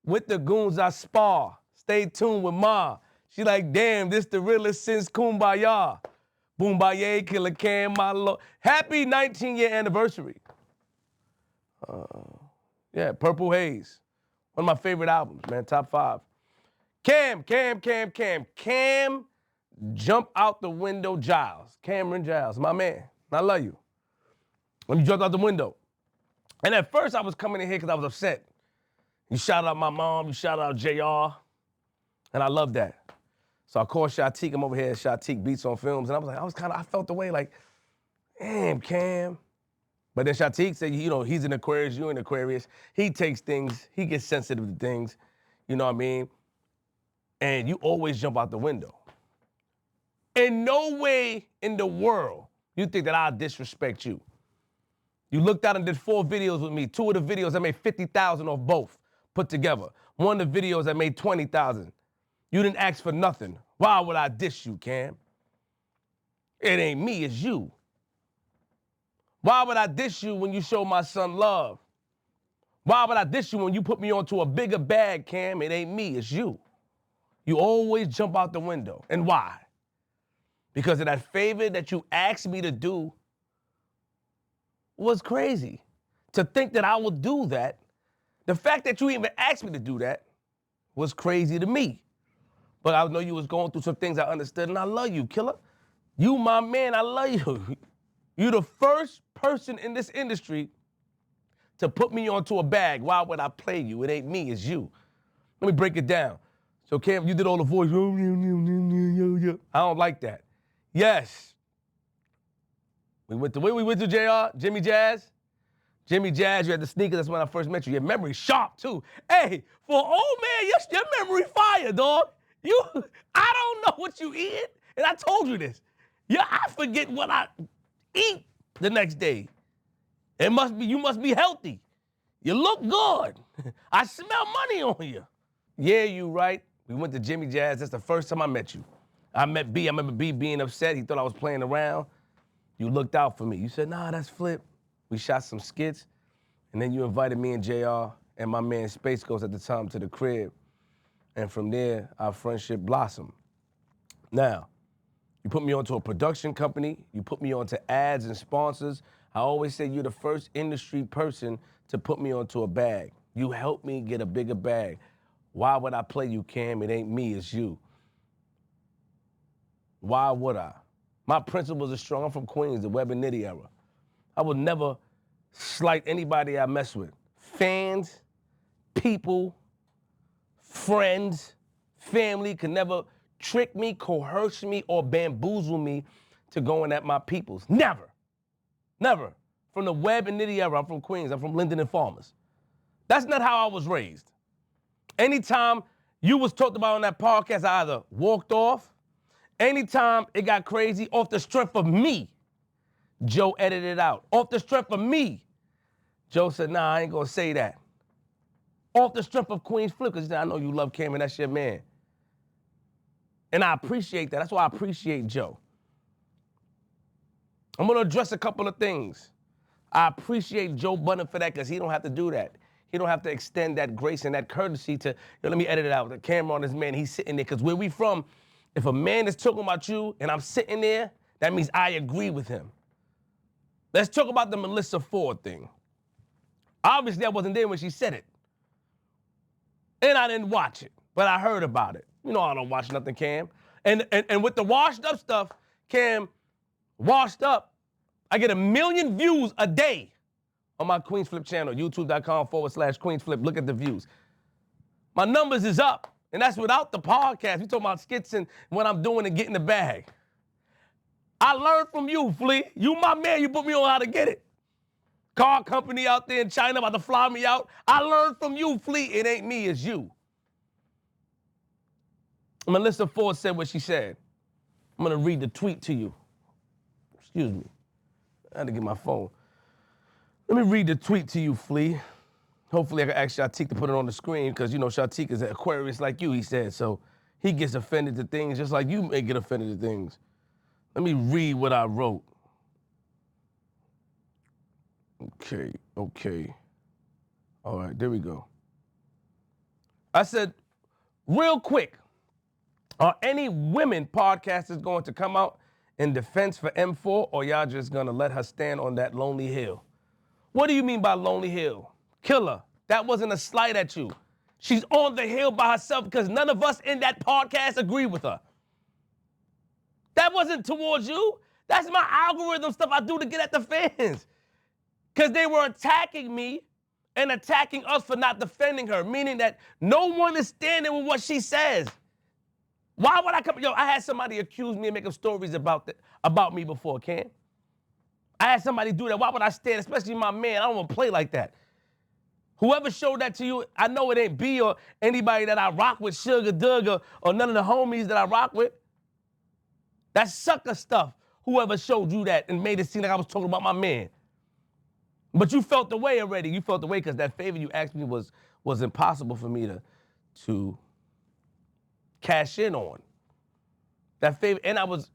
With the goons I spar. Stay tuned with Ma. She like, damn, this the realest since Kumbaya. Boombaye, Killer Cam, my lord. Happy 19-year anniversary. Yeah, Purple Haze. One of my favorite albums, man, top 5. Cam, jump out the window, Giles. Camron Giles, my man. I love you. When you jumped out the window. And at first I was coming in here because I was upset. You shouted out my mom, you shouted out JR, and I love that. So I called Shatek, I'm over here at Shatek Beats on Films, and I felt the way like, damn, Cam. But then Shatek said, you know, he's an Aquarius, you're an Aquarius. He takes things, he gets sensitive to things, you know what I mean? And you always jump out the window. In no way in the world you think that I'll disrespect you. You looked out and did 4 videos with me. 2 of the videos I made 50,000 off both put together. One of the videos I made 20,000. You didn't ask for nothing. Why would I diss you, Cam? It ain't me, it's you. Why would I diss you when you show my son love? Why would I diss you when you put me onto a bigger bag, Cam? It ain't me, it's you. You always jump out the window. And why? Because of that favor that you asked me to do was crazy. To think that I would do that, the fact that you even asked me to do that was crazy to me. But I know you was going through some things I understood, and I love you, Killer. You my man, I love you. You the first person in this industry to put me onto a bag. Why would I play you? It ain't me, it's you. Let me break it down. So Cam, you did all the voice. I don't like that. Yes. We went to JR, Jimmy Jazz. Jimmy Jazz, you had the sneakers, that's when I first met you. Your memory sharp too. Hey, for an old man, your memory fire, dog. I don't know what you eat, and I told you this. Yeah, I forget what I eat the next day. You must be healthy. You look good. I smell money on you. Yeah, you right. We went to Jimmy Jazz. That's the first time I met you. I met B. I remember B being upset. He thought I was playing around. You looked out for me. You said, nah, that's Flip. We shot some skits, and then you invited me and JR and my man Space Ghost at the time to the crib. And from there, our friendship blossomed. Now, you put me onto a production company. You put me onto ads and sponsors. I always say you're the first industry person to put me onto a bag. You helped me get a bigger bag. Why would I play you, Cam? It ain't me, it's you. Why would I? My principles are strong. I'm from Queens, the Web and Nitty era. I would never slight anybody I mess with. Fans, people, friends, family could never trick me, coerce me, or bamboozle me to going at my peoples. Never. Never. From the Web and Nitty era, I'm from Queens, I'm from Linden and Farmers. That's not how I was raised. Anytime you was talked about on that podcast, I either walked off. Anytime it got crazy, off the strength of me, Joe edited it out. Off the strength of me, Joe said, nah, I ain't gonna say that. Off the strength of Queenzflip, because I know you love Cam and that's your man. And I appreciate that. That's why I appreciate Joe. I'm gonna address a couple of things. I appreciate Joe Budden for that because he don't have to do that. He don't have to extend that grace and that courtesy to, let me edit it out. The camera on this man, he's sitting there. Because where we from, if a man is talking about you and I'm sitting there, that means I agree with him. Let's talk about the Melissa Ford thing. Obviously, I wasn't there when she said it. And I didn't watch it, but I heard about it. You know I don't watch nothing, Cam. And with the washed up stuff, Cam, washed up, I get 1 million views a day on my Queenzflip channel, youtube.com/Queenzflip. Look at the views. My numbers is up, and that's without the podcast. We talking about skits and what I'm doing and getting the bag. I learned from you, Flea. You my man, you put me on how to get it. Car company out there in China about to fly me out. I learned from you, Flea. It ain't me, it's you. Melissa Ford said what she said. I'm gonna read the tweet to you. Excuse me. I had to get my phone. Let me read the tweet to you, Flea. Hopefully I can ask Shatek to put it on the screen because, you know, Shatek is an Aquarius like you, he said. So he gets offended to things just like you may get offended to things. Let me read what I wrote. Okay. All right, there we go. I said, real quick, are any women podcasters going to come out in defense for M4, or y'all just gonna let her stand on that lonely hill? What do you mean by lonely hill? Killer, that wasn't a slight at you. She's on the hill by herself because none of us in that podcast agree with her. That wasn't towards you. That's my algorithm stuff I do to get at the fans. Because they were attacking me and attacking us for not defending her, meaning that no one is standing with what she says. Why would I come? Yo, I had somebody accuse me and make up stories about me before, Cam. I had somebody do that. Why would I stand, especially my man? I don't want to play like that. Whoever showed that to you, I know it ain't B or anybody that I rock with, Sugar Duggar, or none of the homies that I rock with. That's sucker stuff. Whoever showed you that and made it seem like I was talking about my man. But you felt the way already. You felt the way because that favor you asked me was impossible for me to cash in on. That favor, and I was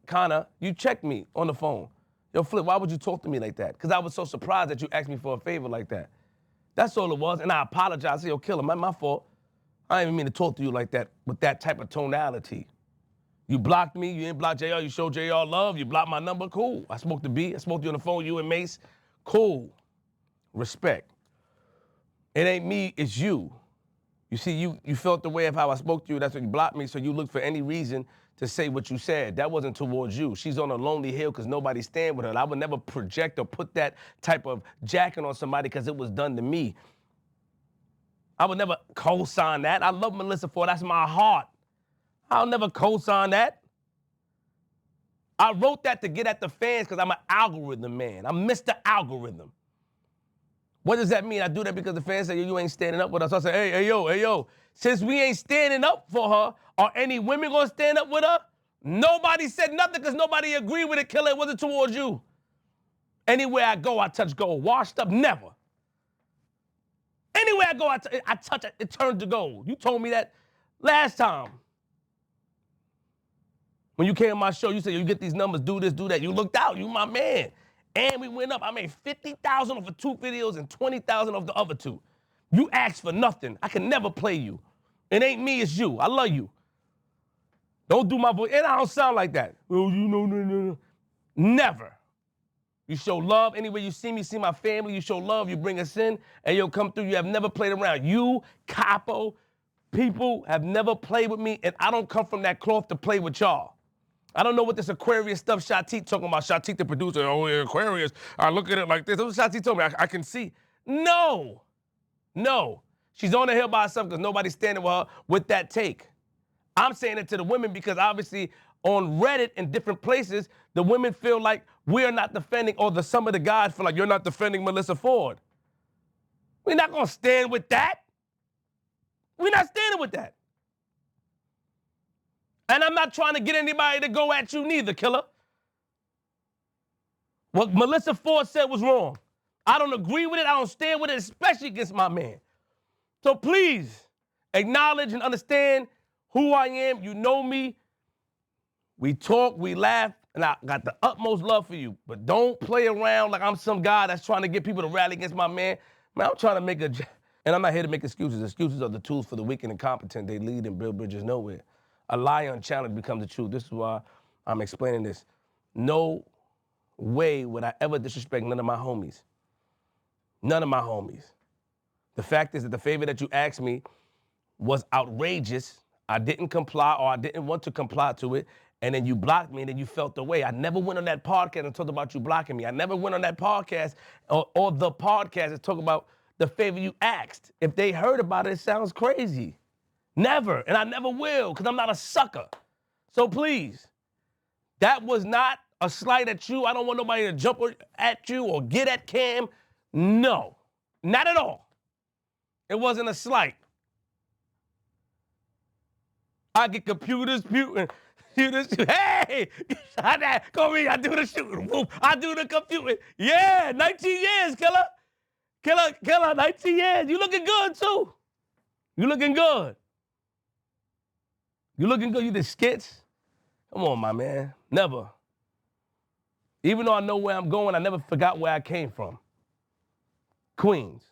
you checked me on the phone. Yo, Flip, why would you talk to me like that? Because I was so surprised that you asked me for a favor like that. That's all it was, and I apologize. I said, yo, Killer, my fault. I didn't even mean to talk to you like that with that type of tonality. You blocked me, you didn't block JR, you showed JR love, you blocked my number, cool. I spoke to B, I spoke to you on the phone, you and Mace, cool. Respect. It ain't me, it's you. You see, you felt the way of how I spoke to you, that's why you blocked me, so you looked for any reason to say what you said. That wasn't towards you. She's on a lonely hill because nobody stand with her. I would never project or put that type of jacking on somebody because it was done to me. I would never co-sign that. I love Melissa Ford, that's my heart. I'll never co-sign that. I wrote that to get at the fans because I'm an algorithm man. I'm Mr. Algorithm. What does that mean? I do that because the fans say, yo, you ain't standing up with us. I say, hey, yo. Since we ain't standing up for her, are any women gonna stand up with her? Nobody said nothing because nobody agreed with it, Killer. It wasn't towards you. Anywhere I go, I touch gold. Washed up, never. Anywhere I go, I touch it, it turns to gold. You told me that last time. When you came on my show, you said, you get these numbers, do this, do that. You looked out, you my man. And we went up. I made 50,000 off of 2 videos and 20,000 off the other 2. You asked for nothing. I can never play you. It ain't me, it's you. I love you. Don't do my voice. And I don't sound like that. Oh, you know, no. Never. You show love. Anywhere you see me, see my family, you show love, you bring us in, and you'll come through. You have never played around. You, Capo, people have never played with me, and I don't come from that cloth to play with y'all. I don't know what this Aquarius stuff Shatek talking about. Shatek, the producer, oh, yeah, Aquarius. I look at it like this. That's what Shatek told me. I can see. No. She's on the hill by herself because nobody's standing with her with that take. I'm saying it to the women because obviously on Reddit and different places, the women feel like we're not defending, or some of the guys feel like you're not defending Melissa Ford. We're not going to stand with that. We're not standing with that. And I'm not trying to get anybody to go at you neither, Killer. What Melissa Ford said was wrong. I don't agree with it. I don't stand with it, especially against my man. So please acknowledge and understand who I am. You know me. We talk, we laugh, and I got the utmost love for you. But don't play around like I'm some guy that's trying to get people to rally against my man. Man, I'm trying to make and I'm not here to make excuses. Excuses are the tools for the weak and incompetent. They lead and build bridges nowhere. A lie unchallenged becomes the truth. This is why I'm explaining this. No way would I ever disrespect none of my homies. None of my homies. The fact is that the favor that you asked me was outrageous. I didn't comply, or I didn't want to comply to it, and then you blocked me, and then you felt the way. I never went on that podcast and talked about you blocking me. I never went on that podcast or the podcast and talked about the favor you asked. If they heard about it, it sounds crazy. Never, and I never will, because I'm not a sucker. So please, that was not a slight at you. I don't want nobody to jump at you or get at Cam. No, not at all. It wasn't a slight. I get computers, hey, call me, I do the shooting, I do the computing. Yeah, 19 years, Killer, 19 years. You looking good, too. You looking good. You looking good, you did skits? Come on, my man, never. Even though I know where I'm going, I never forgot where I came from. Queens.